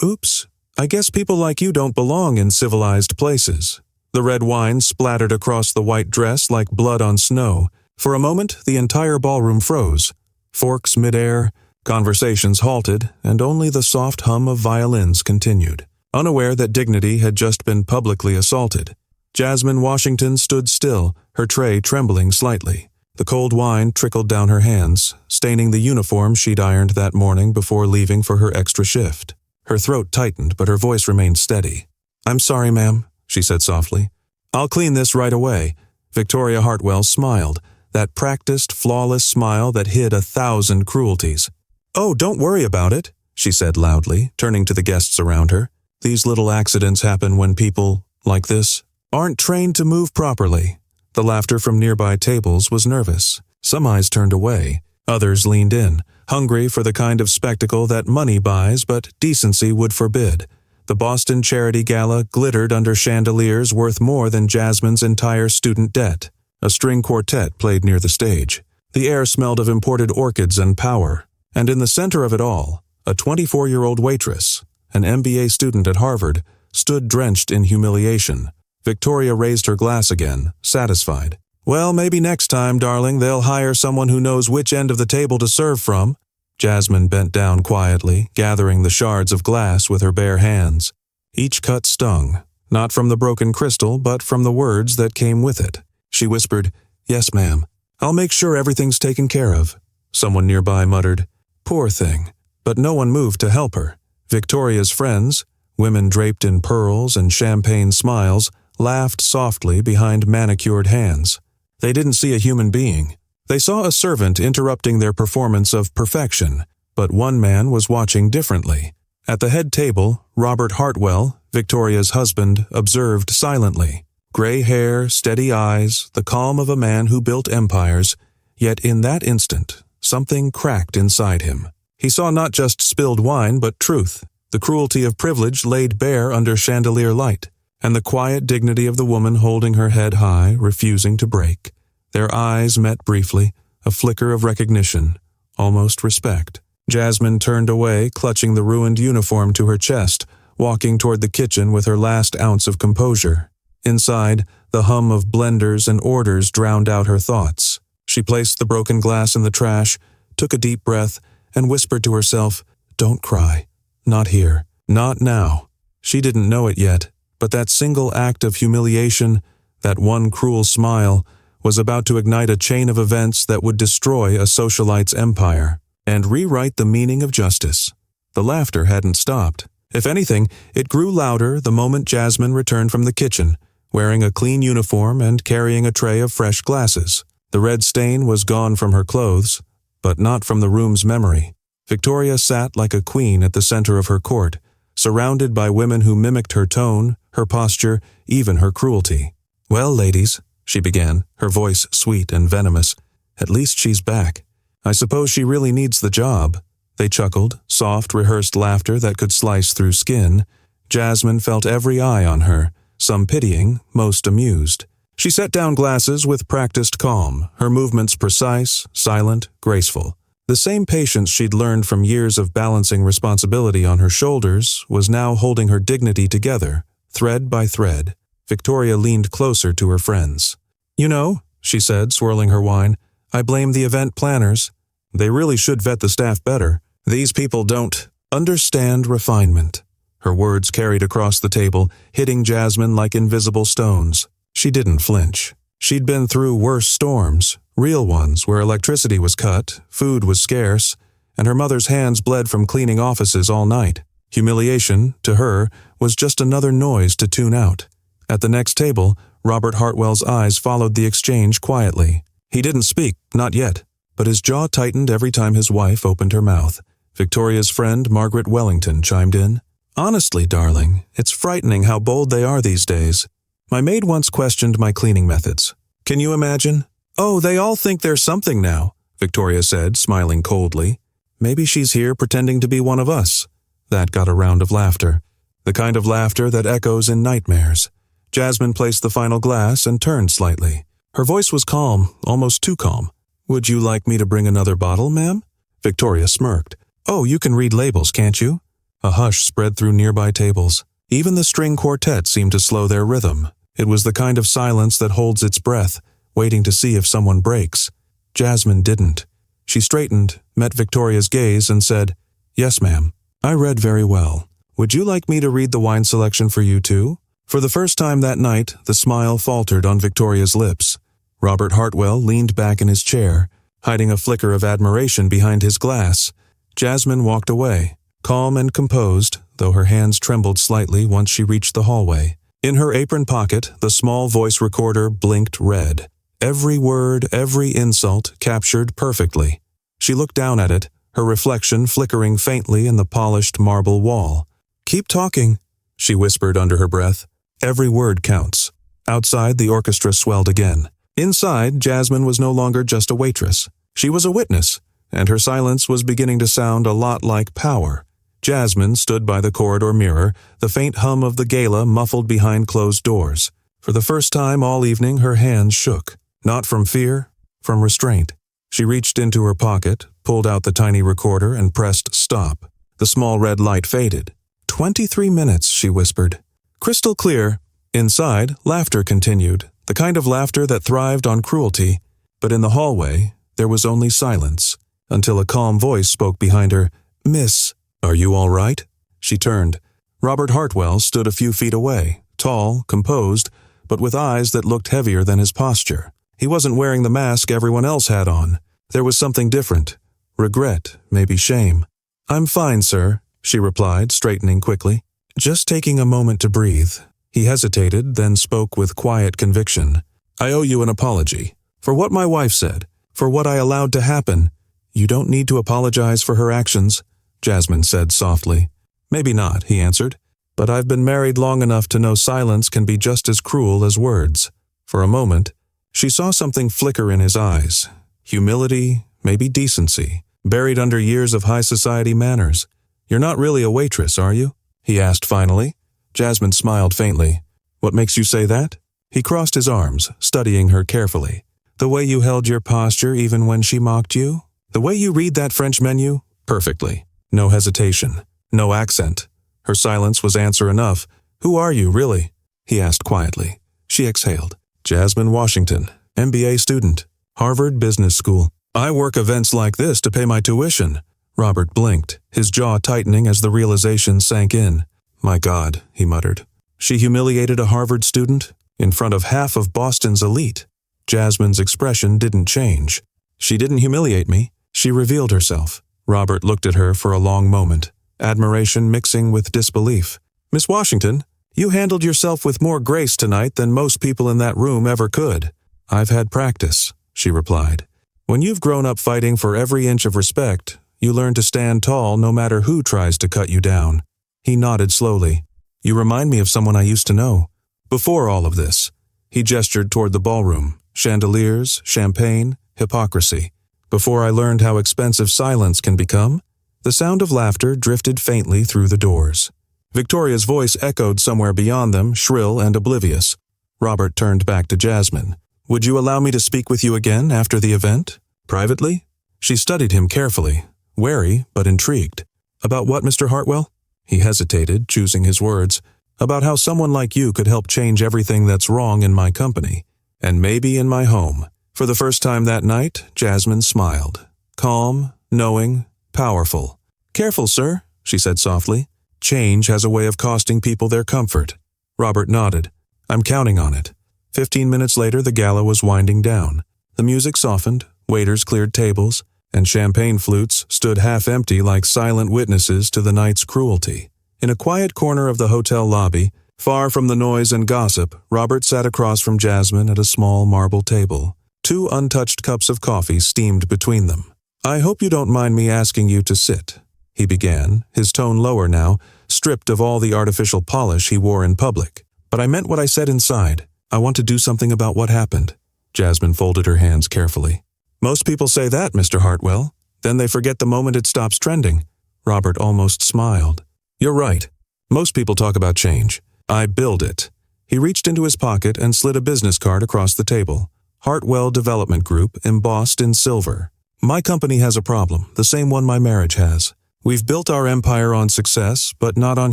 Oops, I guess people like you don't belong in civilized places. The red wine splattered across the white dress like blood on snow. For a moment, the entire ballroom froze. Forks midair, conversations halted, and only the soft hum of violins continued, unaware that dignity had just been publicly assaulted. Jasmine Washington stood still, her tray trembling slightly. The cold wine trickled down her hands, staining the uniform she'd ironed that morning before leaving for her extra shift. Her throat tightened, but her voice remained steady. "I'm sorry, ma'am," she said softly. "I'll clean this right away." Victoria Hartwell smiled, that practiced, flawless smile that hid 1,000 cruelties. "Oh, don't worry about it," she said loudly, turning to the guests around her. "These little accidents happen when people, like this, aren't trained to move properly." The laughter from nearby tables was nervous. Some eyes turned away. Others leaned in, hungry for the kind of spectacle that money buys but decency would forbid. The Boston Charity Gala glittered under chandeliers worth more than Jasmine's entire student debt. A string quartet played near the stage. The air smelled of imported orchids and power. And in the center of it all, a 24-year-old waitress, an MBA student at Harvard, stood drenched in humiliation. Victoria raised her glass again, satisfied. "Well, maybe next time, darling, they'll hire someone who knows which end of the table to serve from." Jasmine bent down quietly, gathering the shards of glass with her bare hands. Each cut stung, not from the broken crystal, but from the words that came with it. She whispered, "Yes, ma'am. I'll make sure everything's taken care of." Someone nearby muttered, "Poor thing," but no one moved to help her. Victoria's friends, women draped in pearls and champagne smiles, laughed softly behind manicured hands. They didn't see a human being. They saw a servant interrupting their performance of perfection, but one man was watching differently. At the head table, Robert Hartwell, Victoria's husband, observed silently. Gray hair, steady eyes, the calm of a man who built empires, yet in that instant, something cracked inside him. He saw not just spilled wine, but truth, the cruelty of privilege laid bare under chandelier light, and the quiet dignity of the woman holding her head high, refusing to break. Their eyes met briefly, a flicker of recognition, almost respect. Jasmine turned away, clutching the ruined uniform to her chest, walking toward the kitchen with her last ounce of composure. Inside, the hum of blenders and orders drowned out her thoughts. She placed the broken glass in the trash, took a deep breath, and whispered to herself, "Don't cry. Not here. Not now." She didn't know it yet, but that single act of humiliation, that one cruel smile, was about to ignite a chain of events that would destroy a socialite's empire and rewrite the meaning of justice. The laughter hadn't stopped. If anything, it grew louder the moment Jasmine returned from the kitchen, wearing a clean uniform and carrying a tray of fresh glasses. The red stain was gone from her clothes, but not from the room's memory. Victoria sat like a queen at the center of her court, surrounded by women who mimicked her tone, her posture, even her cruelty. "Well, ladies," she began, her voice sweet and venomous, "at least she's back. I suppose she really needs the job." They chuckled, soft, rehearsed laughter that could slice through skin. Jasmine felt every eye on her, some pitying, most amused. She set down glasses with practiced calm, her movements precise, silent, graceful. The same patience she'd learned from years of balancing responsibility on her shoulders was now holding her dignity together, thread by thread. Victoria leaned closer to her friends. "You know," she said, swirling her wine, "I blame the event planners. They really should vet the staff better. These people don't understand refinement." Her words carried across the table, hitting Jasmine like invisible stones. She didn't flinch. She'd been through worse storms, real ones where electricity was cut, food was scarce, and her mother's hands bled from cleaning offices all night. Humiliation, to her, was just another noise to tune out. At the next table, Robert Hartwell's eyes followed the exchange quietly. He didn't speak, not yet, but his jaw tightened every time his wife opened her mouth. Victoria's friend, Margaret Wellington, chimed in. "Honestly, darling, it's frightening how bold they are these days. My maid once questioned my cleaning methods. Can you imagine?" "Oh, they all think they're something now," Victoria said, smiling coldly. "Maybe she's here pretending to be one of us." That got a round of laughter, the kind of laughter that echoes in nightmares. Jasmine placed the final glass and turned slightly. Her voice was calm, almost too calm. "Would you like me to bring another bottle, ma'am?" Victoria smirked. "Oh, you can read labels, can't you?" A hush spread through nearby tables. Even the string quartet seemed to slow their rhythm. It was the kind of silence that holds its breath, waiting to see if someone breaks. Jasmine didn't. She straightened, met Victoria's gaze, and said, "Yes, ma'am. I read very well. Would you like me to read the wine selection for you too?" For the first time that night, the smile faltered on Victoria's lips. Robert Hartwell leaned back in his chair, hiding a flicker of admiration behind his glass. Jasmine walked away, calm and composed, though her hands trembled slightly once she reached the hallway. In her apron pocket, the small voice recorder blinked red. Every word, every insult captured perfectly. She looked down at it, her reflection flickering faintly in the polished marble wall. "Keep talking," she whispered under her breath. "Every word counts." Outside, the orchestra swelled again. Inside, Jasmine was no longer just a waitress. She was a witness, and her silence was beginning to sound a lot like power. Jasmine stood by the corridor mirror, the faint hum of the gala muffled behind closed doors. For the first time all evening, her hands shook. Not from fear, from restraint. She reached into her pocket, pulled out the tiny recorder, and pressed stop. The small red light faded. 23 minutes, she whispered. Crystal clear. Inside, laughter continued, the kind of laughter that thrived on cruelty. But in the hallway, there was only silence, until a calm voice spoke behind her. "Miss, are you all right?" She turned. Robert Hartwell stood a few feet away, tall, composed, but with eyes that looked heavier than his posture. He wasn't wearing the mask everyone else had on. There was something different. Regret, maybe shame. "I'm fine, sir," she replied, straightening quickly. "Just taking a moment to breathe." He hesitated, then spoke with quiet conviction. "I owe you an apology. For what my wife said, for what I allowed to happen." "You don't need to apologize for her actions," Jasmine said softly. "Maybe not," he answered. "But I've been married long enough to know silence can be just as cruel as words." For a moment, she saw something flicker in his eyes. Humility, maybe decency, buried under years of high society manners. "You're not really a waitress, are you?" he asked finally. Jasmine smiled faintly. "What makes you say that?" He crossed his arms, studying her carefully. "The way you held your posture even when she mocked you? The way you read that French menu? Perfectly. No hesitation. No accent." Her silence was answer enough. "Who are you, really?" he asked quietly. She exhaled. "Jasmine Washington, MBA student, Harvard Business School. I work events like this to pay my tuition." Robert blinked, his jaw tightening as the realization sank in. "My God," he muttered. "She humiliated a Harvard student in front of half of Boston's elite." Jasmine's expression didn't change. "She didn't humiliate me. She revealed herself." Robert looked at her for a long moment, admiration mixing with disbelief. "Miss Washington, you handled yourself with more grace tonight than most people in that room ever could." "I've had practice," she replied. "When you've grown up fighting for every inch of respect, you learn to stand tall no matter who tries to cut you down." He nodded slowly. "You remind me of someone I used to know. Before all of this." He gestured toward the ballroom. Chandeliers, champagne, hypocrisy. "Before I learned how expensive silence can become." The sound of laughter drifted faintly through the doors. Victoria's voice echoed somewhere beyond them, shrill and oblivious. Robert turned back to Jasmine. "Would you allow me to speak with you again after the event? Privately?" She studied him carefully, wary but intrigued. "About what, Mr. Hartwell?" He hesitated, choosing his words. "About how someone like you could help change everything that's wrong in my company, and maybe in my home." For the first time that night, Jasmine smiled. Calm, knowing, powerful. "Careful, sir," she said softly. "Change has a way of costing people their comfort." Robert nodded. "I'm counting on it." 15 minutes later, the gala was winding down. The music softened, waiters cleared tables, and champagne flutes stood half-empty like silent witnesses to the night's cruelty. In a quiet corner of the hotel lobby, far from the noise and gossip, Robert sat across from Jasmine at a small marble table. 2 untouched cups of coffee steamed between them. "I hope you don't mind me asking you to sit," he began, his tone lower now, stripped of all the artificial polish he wore in public. "But I meant what I said inside. I want to do something about what happened." Jasmine folded her hands carefully. "Most people say that, Mr. Hartwell. Then they forget the moment it stops trending." Robert almost smiled. "You're right. Most people talk about change. I build it." He reached into his pocket and slid a business card across the table. "Hartwell Development Group," embossed in silver. "My company has a problem, the same one my marriage has. We've built our empire on success, but not on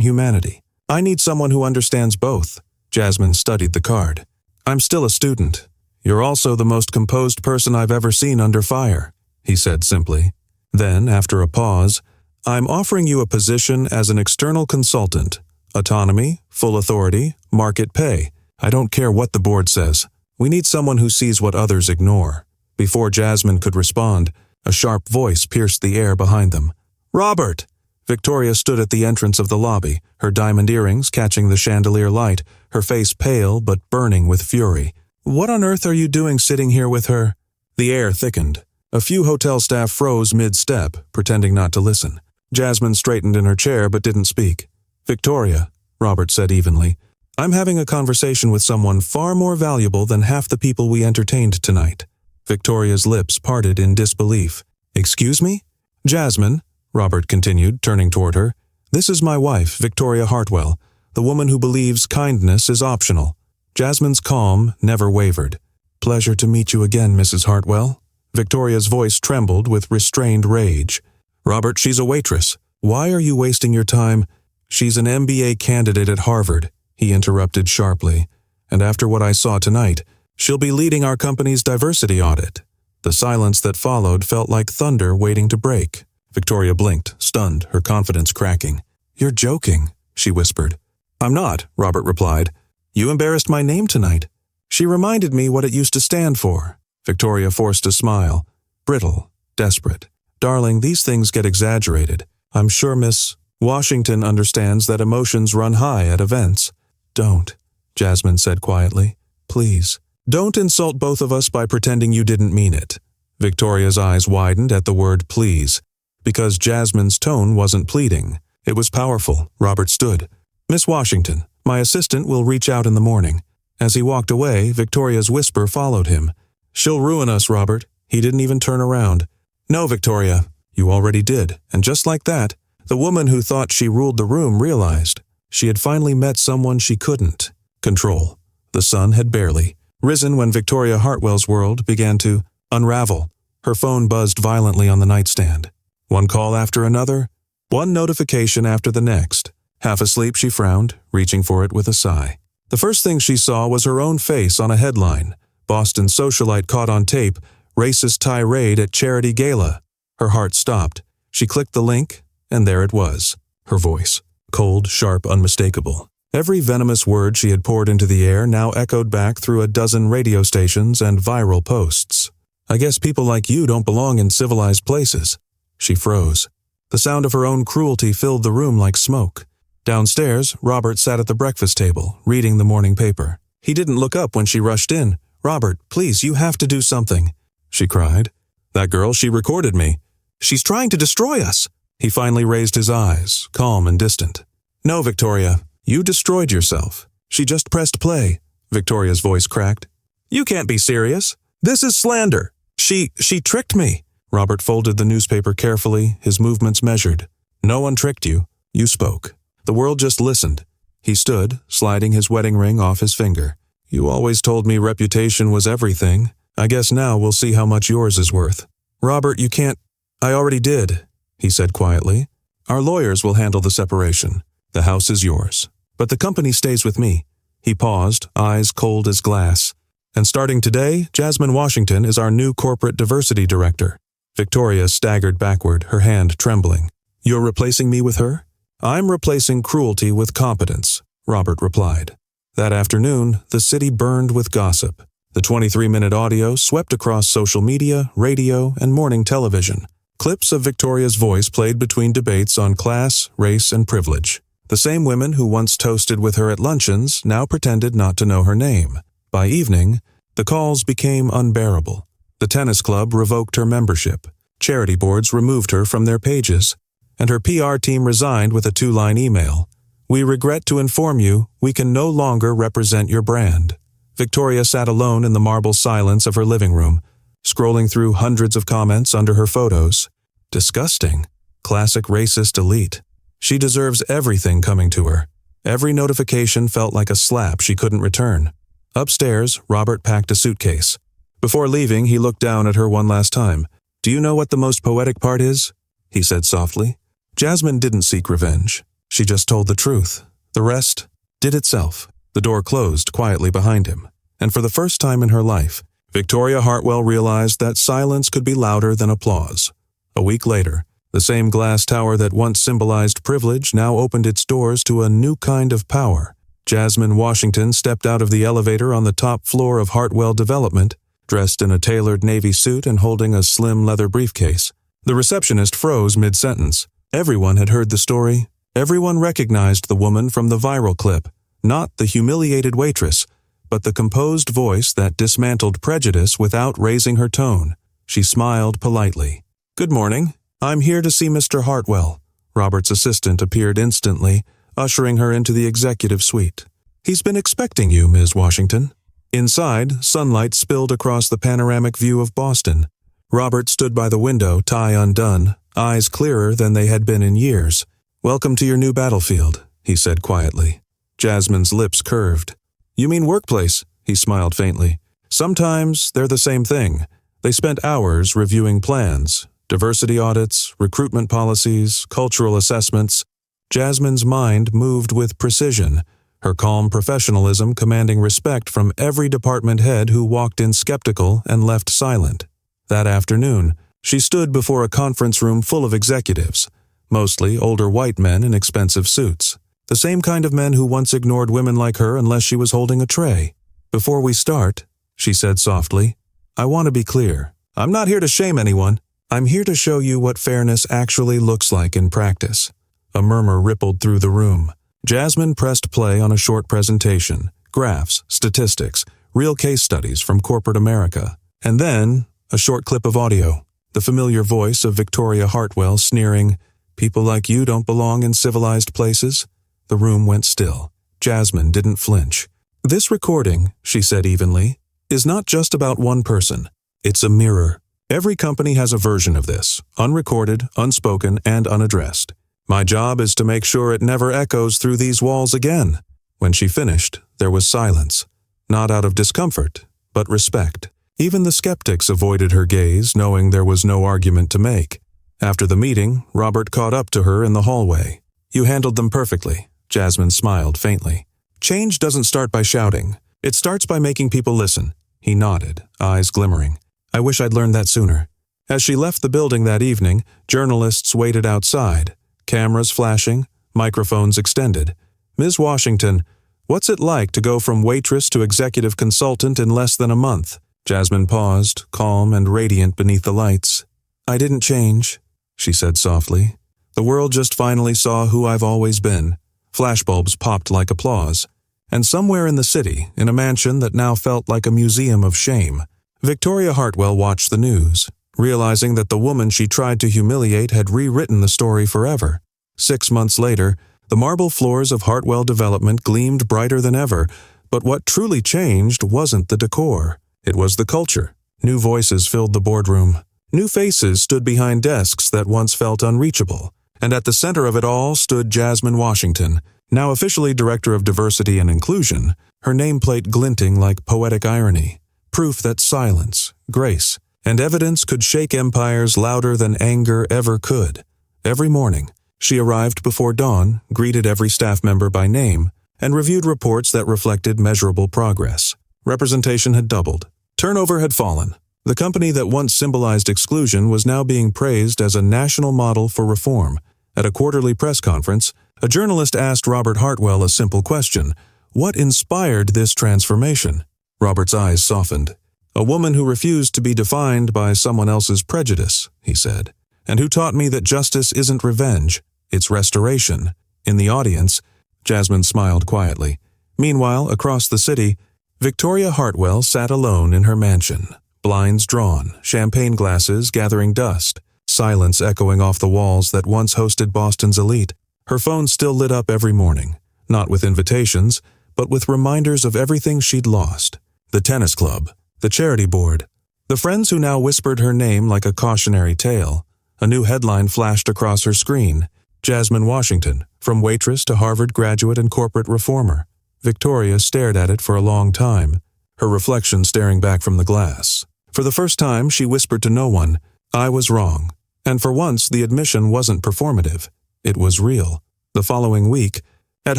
humanity. I need someone who understands both. Jasmine studied the card. I'm still a student. You're also the most composed person I've ever seen under fire, he said simply. Then, after a pause, I'm offering you a position as an external consultant. Autonomy, full authority, market pay. I don't care what the board says. We need someone who sees what others ignore. Before Jasmine could respond, a sharp voice pierced the air behind them. Robert! Victoria stood at the entrance of the lobby, her diamond earrings catching the chandelier light, her face pale but burning with fury. What on earth are you doing sitting here with her? The air thickened. A few hotel staff froze mid-step, pretending not to listen. Jasmine straightened in her chair but didn't speak. Victoria, Robert said evenly, I'm having a conversation with someone far more valuable than half the people we entertained tonight. Victoria's lips parted in disbelief. Excuse me? Jasmine, Robert continued, turning toward her, this is my wife, Victoria Hartwell, the woman who believes kindness is optional. Jasmine's calm never wavered. Pleasure to meet you again, Mrs. Hartwell. Victoria's voice trembled with restrained rage. Robert, she's a waitress. Why are you wasting your time? She's an MBA candidate at Harvard, he interrupted sharply. And after what I saw tonight, she'll be leading our company's diversity audit. The silence that followed felt like thunder waiting to break. Victoria blinked, stunned, her confidence cracking. You're joking, she whispered. I'm not, Robert replied. You embarrassed my name tonight. She reminded me what it used to stand for. Victoria forced a smile. Brittle, desperate. Darling, these things get exaggerated. I'm sure Miss Washington understands that emotions run high at events. Don't, Jasmine said quietly. Please. Don't insult both of us by pretending you didn't mean it. Victoria's eyes widened at the word please. Because Jasmine's tone wasn't pleading. It was powerful. Robert stood. Miss Washington, my assistant will reach out in the morning. As he walked away, Victoria's whisper followed him. She'll ruin us, Robert. He didn't even turn around. No, Victoria, you already did. And just like that, the woman who thought she ruled the room realized she had finally met someone she couldn't control. The sun had barely risen when Victoria Hartwell's world began to unravel. Her phone buzzed violently on the nightstand. One call after another, one notification after the next. Half asleep, she frowned, reaching for it with a sigh. The first thing she saw was her own face on a headline. Boston socialite caught on tape, racist tirade at charity gala. Her heart stopped. She clicked the link, and there it was. Her voice. Cold, sharp, unmistakable. Every venomous word she had poured into the air now echoed back through a dozen radio stations and viral posts. I guess people like you don't belong in civilized places. She froze. The sound of her own cruelty filled the room like smoke. Downstairs, Robert sat at the breakfast table, reading the morning paper. He didn't look up when she rushed in. Robert, please, you have to do something, she cried. That girl, she recorded me. She's trying to destroy us. He finally raised his eyes, calm and distant. No, Victoria, you destroyed yourself. She just pressed play. Victoria's voice cracked. You can't be serious. This is slander. She tricked me. Robert folded the newspaper carefully, his movements measured. No one tricked you. You spoke. The world just listened. He stood, sliding his wedding ring off his finger. You always told me reputation was everything. I guess now we'll see how much yours is worth. Robert, you can't. I already did, he said quietly. Our lawyers will handle the separation. The house is yours. But the company stays with me. He paused, eyes cold as glass. And starting today, Jasmine Washington is our new corporate diversity director. Victoria staggered backward, her hand trembling. You're replacing me with her? I'm replacing cruelty with competence, Robert replied. That afternoon, the city burned with gossip. The 23-minute audio swept across social media, radio, and morning television. Clips of Victoria's voice played between debates on class, race, and privilege. The same women who once toasted with her at luncheons now pretended not to know her name. By evening, the calls became unbearable. The tennis club revoked her membership. Charity boards removed her from their pages. And her PR team resigned with a 2-line email. We regret to inform you we can no longer represent your brand. Victoria sat alone in the marble silence of her living room, scrolling through hundreds of comments under her photos. Disgusting. Classic racist elite. She deserves everything coming to her. Every notification felt like a slap she couldn't return. Upstairs, Robert packed a suitcase. Before leaving, he looked down at her one last time. Do you know what the most poetic part is? He said softly. Jasmine didn't seek revenge. She just told the truth. The rest did itself. The door closed quietly behind him, and for the first time in her life, Victoria Hartwell realized that silence could be louder than applause. A week later, the same glass tower that once symbolized privilege now opened its doors to a new kind of power. Jasmine Washington stepped out of the elevator on the top floor of Hartwell Development, dressed in a tailored navy suit and holding a slim leather briefcase. The receptionist froze mid-sentence. Everyone had heard the story. Everyone recognized the woman from the viral clip, not the humiliated waitress, but the composed voice that dismantled prejudice without raising her tone. She smiled politely. "Good morning. I'm here to see Mr. Hartwell." Robert's assistant appeared instantly, ushering her into the executive suite. "He's been expecting you, Ms. Washington." Inside, sunlight spilled across the panoramic view of Boston. Robert stood by the window, tie undone, eyes clearer than they had been in years. "Welcome to your new battlefield," he said quietly. Jasmine's lips curved. "You mean workplace?" He smiled faintly. "Sometimes they're the same thing." They spent hours reviewing plans, diversity audits, recruitment policies, cultural assessments. Jasmine's mind moved with precision, her calm professionalism commanding respect from every department head who walked in skeptical and left silent. That afternoon, she stood before a conference room full of executives, mostly older white men in expensive suits, the same kind of men who once ignored women like her unless she was holding a tray. "Before we start," she said softly, "I want to be clear. I'm not here to shame anyone. I'm here to show you what fairness actually looks like in practice." A murmur rippled through the room. Jasmine pressed play on a short presentation, graphs, statistics, real case studies from corporate America, and then a short clip of audio, the familiar voice of Victoria Hartwell sneering, "People like you don't belong in civilized places." The room went still. Jasmine didn't flinch. "This recording," she said evenly, "is not just about one person. It's a mirror. Every company has a version of this, unrecorded, unspoken, and unaddressed. My job is to make sure it never echoes through these walls again." When she finished, there was silence, not out of discomfort, but respect. Even the skeptics avoided her gaze, knowing there was no argument to make. After the meeting, Robert caught up to her in the hallway. "You handled them perfectly." Jasmine smiled faintly. "Change doesn't start by shouting. It starts by making people listen." He nodded, eyes glimmering. "I wish I'd learned that sooner." As she left the building that evening, journalists waited outside, cameras flashing, microphones extended. "Ms. Washington, what's it like to go from waitress to executive consultant in less than a month?" Jasmine paused, calm and radiant beneath the lights. "I didn't change," she said softly. "The world just finally saw who I've always been." Flashbulbs popped like applause. And somewhere in the city, in a mansion that now felt like a museum of shame, Victoria Hartwell watched the news, realizing that the woman she tried to humiliate had rewritten the story forever. 6 months later, the marble floors of Hartwell Development gleamed brighter than ever, but what truly changed wasn't the decor. It was the culture. New voices filled the boardroom. New faces stood behind desks that once felt unreachable. And at the center of it all stood Jasmine Washington, now officially Director of Diversity and Inclusion, her nameplate glinting like poetic irony, proof that silence, grace, and evidence could shake empires louder than anger ever could. Every morning, she arrived before dawn, greeted every staff member by name, and reviewed reports that reflected measurable progress. Representation had doubled. Turnover had fallen. The company that once symbolized exclusion was now being praised as a national model for reform. At a quarterly press conference, a journalist asked Robert Hartwell a simple question: "What inspired this transformation?" Robert's eyes softened. "A woman who refused to be defined by someone else's prejudice," he said, "and who taught me that justice isn't revenge, it's restoration." In the audience, Jasmine smiled quietly. Meanwhile, across the city, Victoria Hartwell sat alone in her mansion, blinds drawn, champagne glasses gathering dust, silence echoing off the walls that once hosted Boston's elite. Her phone still lit up every morning, not with invitations, but with reminders of everything she'd lost: the tennis club, the charity board, the friends who now whispered her name like a cautionary tale. A new headline flashed across her screen: Jasmine Washington, from waitress to Harvard graduate and corporate reformer. Victoria stared at it for a long time, her reflection staring back from the glass. For the first time, she whispered to no one, "I was wrong." And for once, the admission wasn't performative. It was real. The following week, at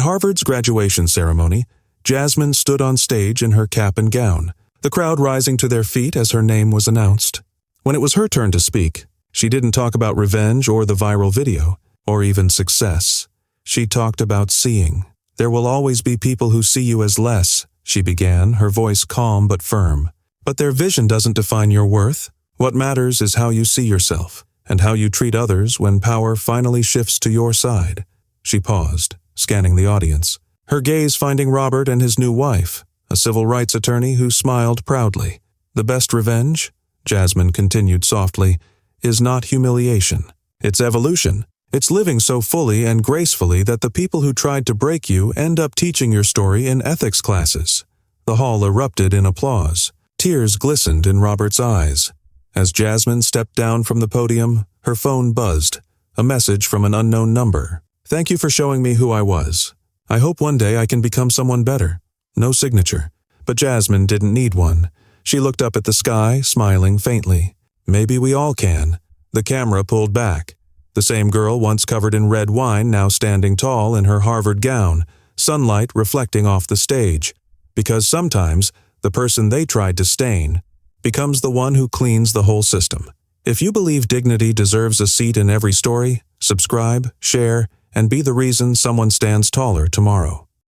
Harvard's graduation ceremony, Jasmine stood on stage in her cap and gown, the crowd rising to their feet as her name was announced. When it was her turn to speak, she didn't talk about revenge or the viral video, or even success. She talked about seeing. "There will always be people who see you as less," she began, her voice calm but firm. "But their vision doesn't define your worth. What matters is how you see yourself, and how you treat others when power finally shifts to your side." She paused, scanning the audience, her gaze finding Robert and his new wife, a civil rights attorney who smiled proudly. "The best revenge," Jasmine continued softly, "is not humiliation. It's evolution. It's living so fully and gracefully that the people who tried to break you end up teaching your story in ethics classes." The hall erupted in applause. Tears glistened in Robert's eyes. As Jasmine stepped down from the podium, her phone buzzed, a message from an unknown number. "Thank you for showing me who I was. I hope one day I can become someone better." No signature, but Jasmine didn't need one. She looked up at the sky, smiling faintly. "Maybe we all can." The camera pulled back. The same girl once covered in red wine now standing tall in her Harvard gown, sunlight reflecting off the stage. Because sometimes the person they tried to stain becomes the one who cleans the whole system. If you believe dignity deserves a seat in every story, subscribe, share, and be the reason someone stands taller tomorrow.